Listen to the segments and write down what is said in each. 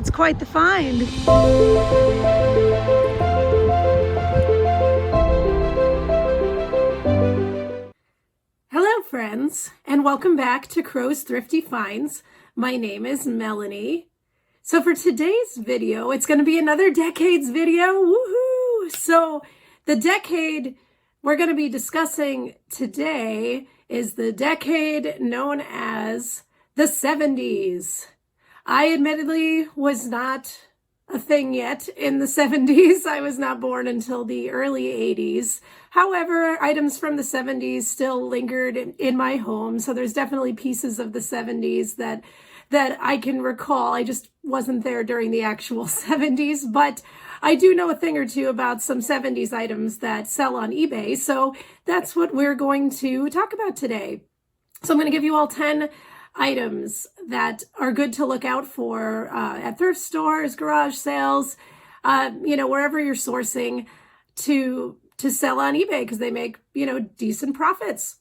It's quite the find. Hello friends, and welcome back to Crow's Thrifty Finds. My name is Melanie. So for today's video, it's going to be another decades video. Woohoo! So the decade we're going to be discussing today is the decade known as the 70s. I admittedly was not a thing yet in the 70s. I was not born until the early 80s. However, items from the 70s still lingered in my home. So there's definitely pieces of the 70s that I can recall. I just wasn't there during the actual 70s, but I do know a thing or two about some 70s items that sell on eBay. So that's what we're going to talk about today. So I'm going to give you all 10 items that are good to look out for at thrift stores, garage sales, wherever you're sourcing to sell on eBay because they make, decent profits.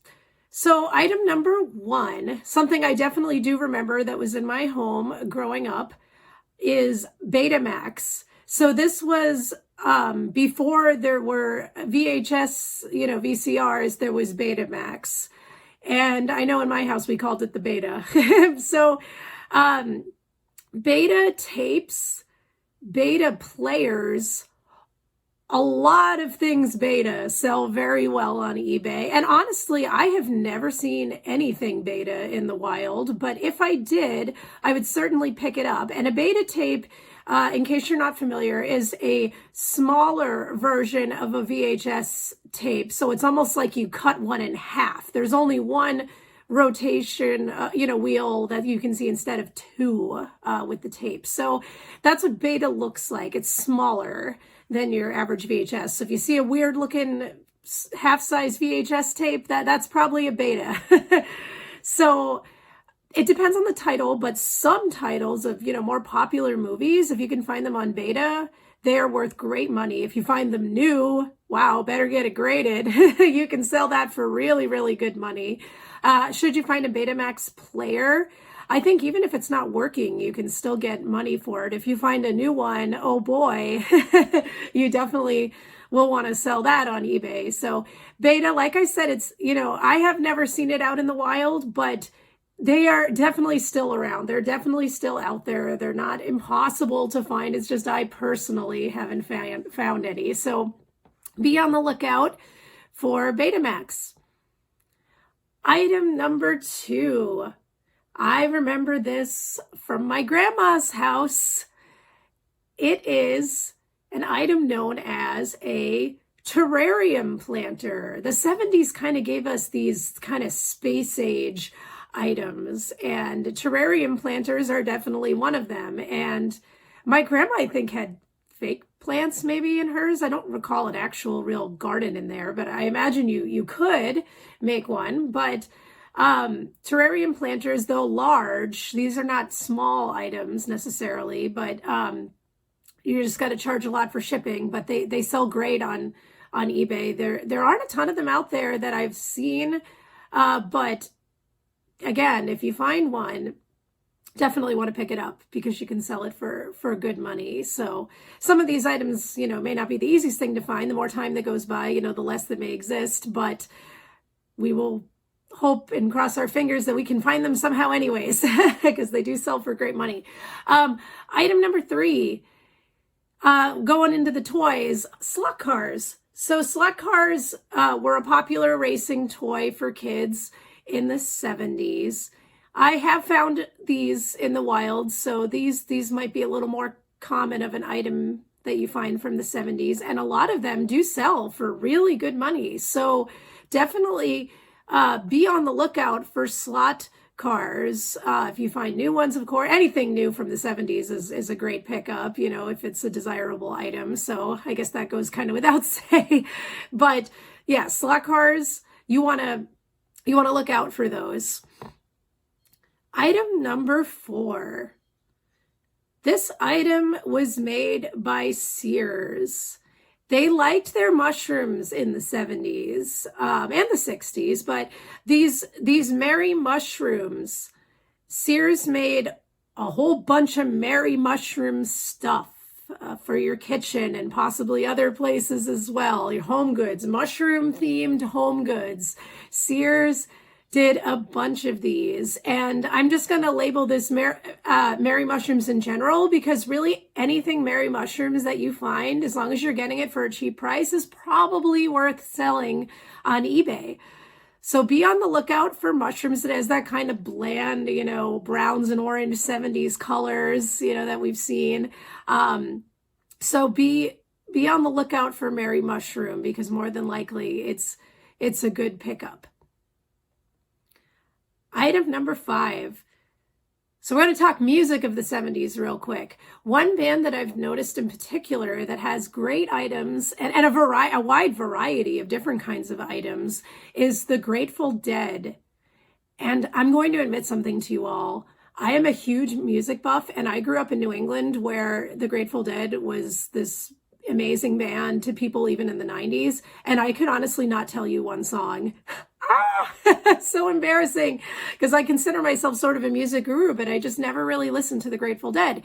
So item number one, something I definitely do remember that was in my home growing up, is Betamax. So this was before there were VHS, VCRs, there was Betamax. And I know in my house we called it the beta. So beta tapes, beta players, a lot of things beta sell very well on eBay. And honestly, I have never seen anything beta in the wild, but if I did, I would certainly pick it up. And a beta tape, in case you're not familiar, is a smaller version of a VHS tape. So it's almost like you cut one in half. There's only one rotation, wheel that you can see instead of two with the tape. So that's what beta looks like. It's smaller than your average VHS. So if you see a weird looking half-size VHS tape, that's probably a beta. So it depends on the title, but some titles of, more popular movies, if you can find them on beta, they are worth great money. If you find them new, wow, better get it graded. You can sell that for really, really good money. Should you find a Betamax player, I think even if it's not working, you can still get money for it. If you find a new one, oh boy, you definitely will want to sell that on eBay. So beta, like I said, it's, I have never seen it out in the wild, but they are definitely still around. They're definitely still out there. They're not impossible to find. It's just I personally haven't found any. So be on the lookout for Betamax. Item number two. I remember this from my grandma's house. It is an item known as a terrarium planter. The 70s kind of gave us these kind of space age items, and terrarium planters are definitely one of them. And my grandma, I think, had fake plants maybe in hers. I don't recall an actual real garden in there, but I imagine you could make one. But terrarium planters, though large, these are not small items necessarily, but you just got to charge a lot for shipping, but they sell great on eBay. There aren't a ton of them out there that I've seen, but again, if you find one, definitely want to pick it up because you can sell it for good money. So some of these items, may not be the easiest thing to find. The more time that goes by, the less that may exist, but we will hope and cross our fingers that we can find them somehow anyways, because they do sell for great money. Item number three, going into the toys, slot cars. So slot cars were a popular racing toy for kids in the 70s. I have found these in the wild, so these might be a little more common of an item that you find from the 70s, and a lot of them do sell for really good money. So definitely be on the lookout for slot cars. If you find new ones, of course, anything new from the 70s is a great pickup, if it's a desirable item. So I guess that goes kind of without saying. But yeah, slot cars, you want to look out for those. Item number four. This item was made by Sears. They liked their mushrooms in the 70s and the 60s, but these Merry mushrooms, Sears made a whole bunch of Mary Mushroom stuff for your kitchen and possibly other places as well. Your home goods, mushroom themed home goods. Sears did a bunch of these, and I'm just going to label this Mary Mushrooms in general, because really anything Mary Mushrooms that you find, as long as you're getting it for a cheap price, is probably worth selling on eBay. So be on the lookout for mushrooms that has that kind of bland, browns and orange 70s colors, that we've seen. So be on the lookout for Mary Mushroom, because more than likely it's a good pickup. Item number 5. So we're going to talk music of the 70s real quick. One band that I've noticed in particular that has great items and a wide variety of different kinds of items is the Grateful Dead. And I'm going to admit something to you all. I am a huge music buff, and I grew up in New England, where the Grateful Dead was this amazing band to people even in the 90s. And I could honestly not tell you one song. So embarrassing, because I consider myself sort of a music guru, but I just never really listened to the Grateful Dead.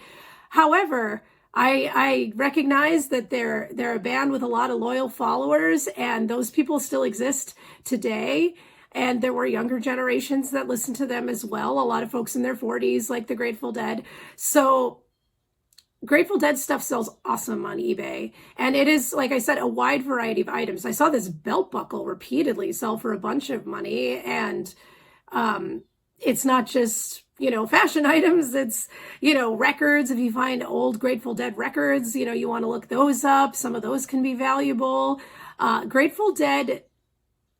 However, I recognize that they're a band with a lot of loyal followers, and those people still exist today. And there were younger generations that listened to them as well. A lot of folks in their 40s, like the Grateful Dead. So Grateful Dead stuff sells awesome on eBay. And it is, like I said, a wide variety of items. I saw this belt buckle repeatedly sell for a bunch of money. And it's not just, fashion items. It's, records. If you find old Grateful Dead records, you want to look those up. Some of those can be valuable. Grateful Dead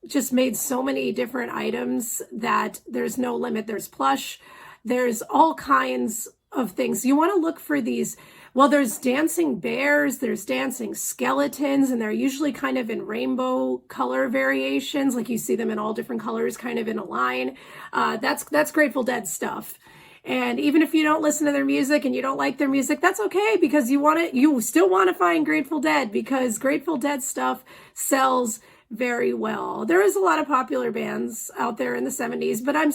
just made so many different items that there's no limit. There's plush. There's all kinds of things. You want to look for these. Well, there's dancing bears, there's dancing skeletons, and they're usually kind of in rainbow color variations. Like you see them in all different colors, kind of in a line. That's Grateful Dead stuff. And even if you don't listen to their music and you don't like their music, that's okay, because you still want to find Grateful Dead, because Grateful Dead stuff sells very well. There is a lot of popular bands out there in the 70s, but I'm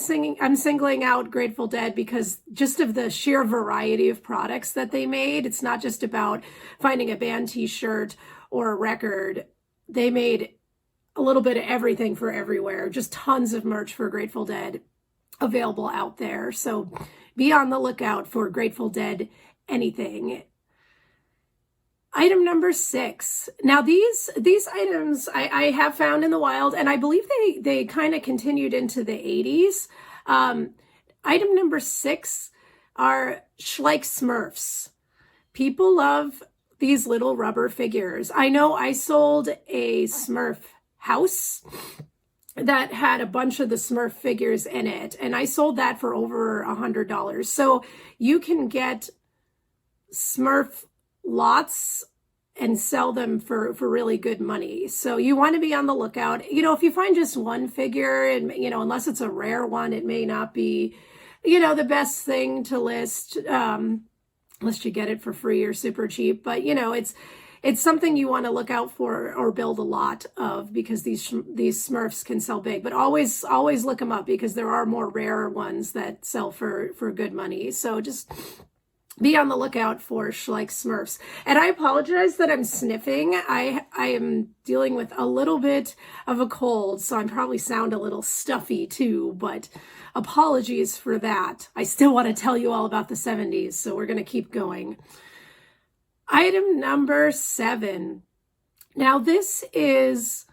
singling out Grateful Dead because just of the sheer variety of products that they made. It's not just about finding a band t-shirt or a record. They made a little bit of everything for everywhere. Just tons of merch for Grateful Dead available out there. So be on the lookout for Grateful Dead anything. Item number 6. Now these items I have found in the wild, and I believe they kind of continued into the 80s. Item number 6 are Schleich Smurfs. People love these little rubber figures. I know I sold a Smurf house that had a bunch of the Smurf figures in it, and I sold that for over $100. So you can get Smurf lots and sell them for really good money. So you want to be on the lookout. If you find just one figure, and unless it's a rare one, it may not be the best thing to list, unless you get it for free or super cheap. But it's something you want to look out for or build a lot of, because these Smurfs can sell big. But always look them up, because there are more rare ones that sell for good money. So just be on the lookout for Schleich Smurfs. And I apologize that I'm sniffing. I am dealing with a little bit of a cold, so I probably sound a little stuffy too, but apologies for that. I still want to tell you all about the 70s, so we're going to keep going. Item number 7. Now this is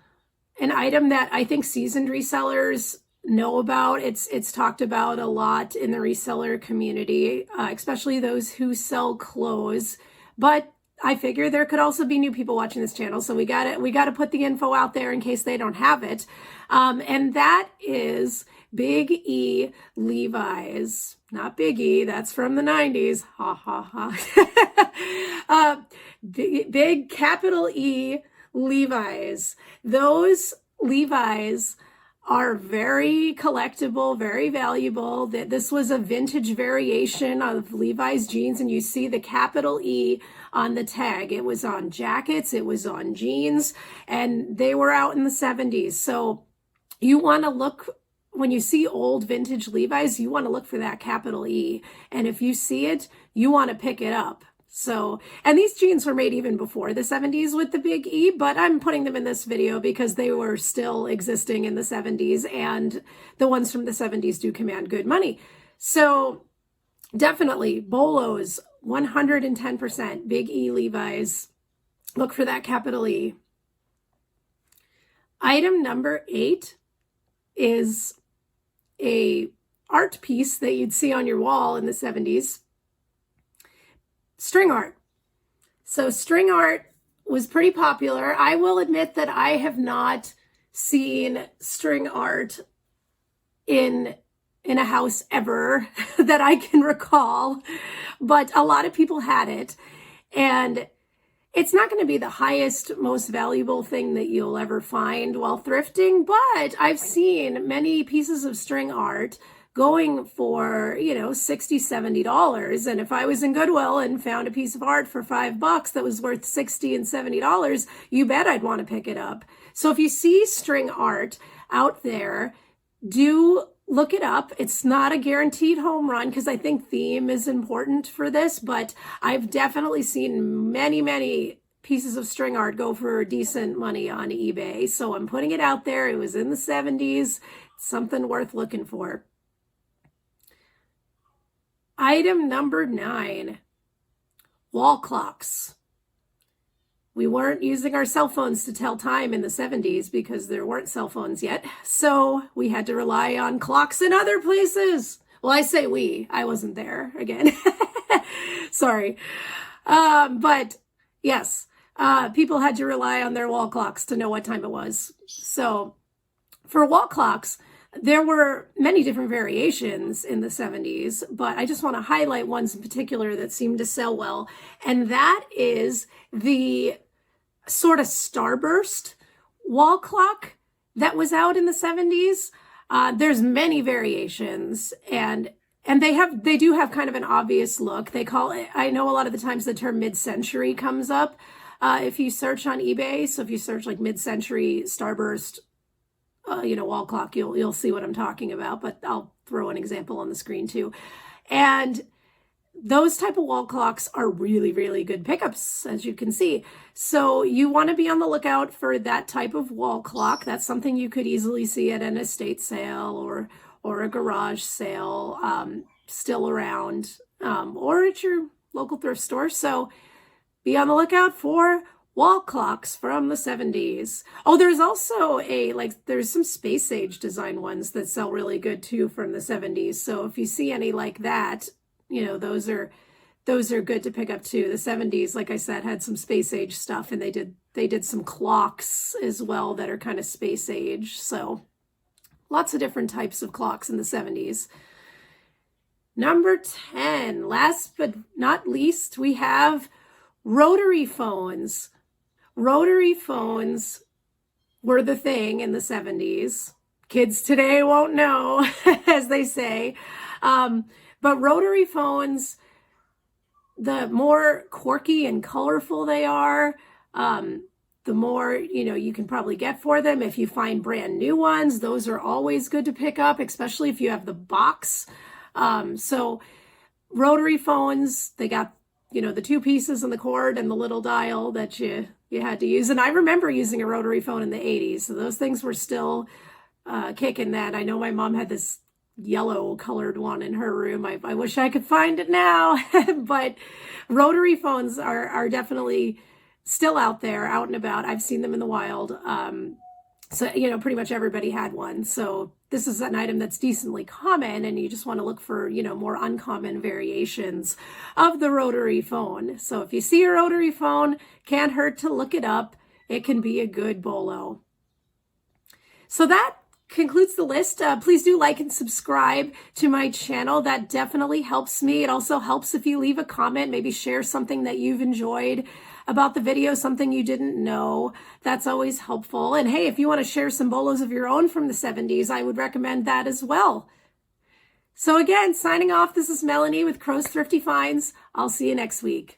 an item that I think seasoned resellers know about. It's talked about a lot in the reseller community, especially those who sell clothes. But I figure there could also be new people watching this channel, so we got to put the info out there in case they don't have it. And that is Big E Levi's. Not Big E, that's from the 90s. Ha ha ha. Big capital E Levi's. Those Levi's are very collectible, very valuable. This was a vintage variation of Levi's jeans, and you see the capital E on the tag. It was on jackets, it was on jeans, and they were out in the 70s. So you want to look when you see old vintage Levi's, you want to look for that capital E. And if you see it, you want to pick it up. So, and these jeans were made even before the 70s with the big E, but I'm putting them in this video because they were still existing in the 70s, and the ones from the 70s do command good money. So definitely Bolos, 110%, big E Levi's. Look for that capital E. Item number 8 is a art piece that you'd see on your wall in the 70s. String art. So string art was pretty popular. I will admit that I have not seen string art in a house ever that I can recall, but a lot of people had it. And it's not going to be the highest, most valuable thing that you'll ever find while thrifting, but I've seen many pieces of string art going for, $60, $70. And if I was in Goodwill and found a piece of art for $5 that was worth $60 and $70, you bet I'd want to pick it up. So if you see string art out there, do look it up. It's not a guaranteed home run because I think theme is important for this, but I've definitely seen many, many pieces of string art go for decent money on eBay. So I'm putting it out there. It was in the 70s. Something worth looking for. Item number 9, wall clocks. We weren't using our cell phones to tell time in the 70s because there weren't cell phones yet. So we had to rely on clocks in other places. Well, I say we, I wasn't there again. Sorry. But yes, people had to rely on their wall clocks to know what time it was. So for wall clocks, there were many different variations in the 70s, but I just want to highlight ones in particular that seemed to sell well. And that is the sort of starburst wall clock that was out in the 70s. There's many variations, and they do have kind of an obvious look. They call it, I know a lot of the times the term mid-century comes up if you search on eBay. So if you search like mid-century starburst wall clock, you'll see what I'm talking about, but I'll throw an example on the screen too. And those type of wall clocks are really, really good pickups, as you can see. So you want to be on the lookout for that type of wall clock. That's something you could easily see at an estate sale or a garage sale, still around, or at your local thrift store. So be on the lookout for wall clocks from the 70s. Oh, there's also there's some space age design ones that sell really good too from the 70s. So if you see any like that, those are good to pick up too. The 70s, like I said, had some space age stuff, and they did some clocks as well that are kind of space age. So lots of different types of clocks in the 70s. Number 10, last but not least, we have rotary phones. Rotary phones were the thing in the 70s. Kids today won't know, as they say. But rotary phones, the more quirky and colorful they are, the more, you can probably get for them. If you find brand new ones, those are always good to pick up, especially if you have the box. So rotary phones, they got, the 2 pieces and the cord and the little dial that you had to use. And I remember using a rotary phone in the 80s. So those things were still kicking that. I know my mom had this yellow colored one in her room. I wish I could find it now. But rotary phones are definitely still out there, out and about. I've seen them in the wild. So, pretty much everybody had one. So this is an item that's decently common, and you just want to look for, more uncommon variations of the rotary phone. So if you see a rotary phone, can't hurt to look it up. It can be a good bolo. So that concludes the list. Please do like and subscribe to my channel. That definitely helps me. It also helps if you leave a comment, maybe share something that you've enjoyed about the video, something you didn't know. That's always helpful. And hey, if you want to share some bolos of your own from the 70s, I would recommend that as well. So again, signing off, this is Melanie with Crow's Thrifty Finds. I'll see you next week.